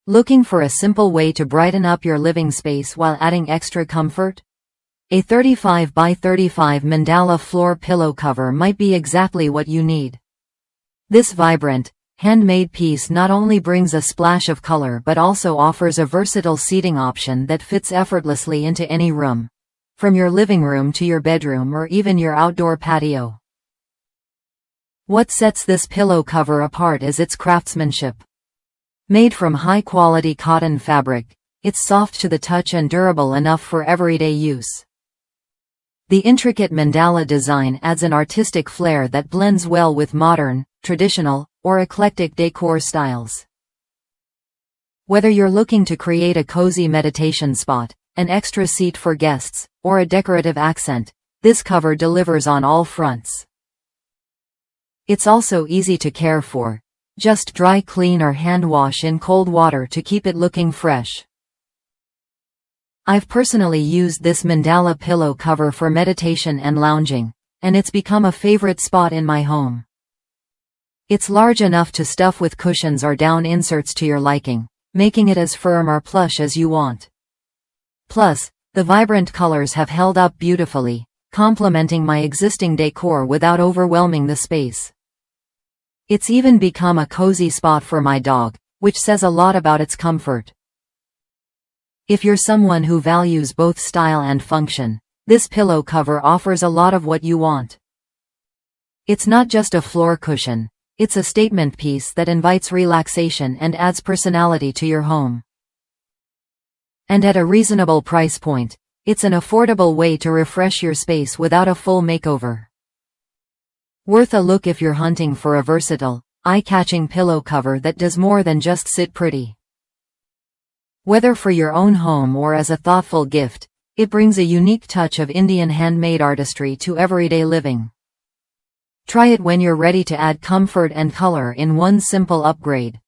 Looking for a simple way to brighten up your living space while adding extra comfort? A 35 by 35 mandala floor pillow cover might be exactly what you need. This vibrant, handmade piece not only brings a splash of color but also offers a versatile seating option that fits effortlessly into any room, from your living room to your bedroom or even your outdoor patio. What sets this pillow cover apart is its craftsmanship. Made from high-quality cotton fabric, it's soft to the touch and durable enough for everyday use. The intricate mandala design adds an artistic flair that blends well with modern, traditional, or eclectic decor styles. Whether you're looking to create a cozy meditation spot, an extra seat for guests, or a decorative accent, this cover delivers on all fronts. It's also easy to care for. Just dry clean or hand wash in cold water to keep it looking fresh. I've personally used this mandala pillow cover for meditation and lounging, and it's become a favorite spot in my home. It's large enough to stuff with cushions or down inserts to your liking, making it as firm or plush as you want. Plus, the vibrant colors have held up beautifully, complementing my existing decor without overwhelming the space. It's even become a cozy spot for my dog, which says a lot about its comfort. If you're someone who values both style and function, this pillow cover offers a lot of what you want. It's not just a floor cushion, it's a statement piece that invites relaxation and adds personality to your home. And at a reasonable price point, it's an affordable way to refresh your space without a full makeover. Worth a look if you're hunting for a versatile, eye-catching pillow cover that does more than just sit pretty. Whether for your own home or as a thoughtful gift, it brings a unique touch of Indian handmade artistry to everyday living. Try it when you're ready to add comfort and color in one simple upgrade.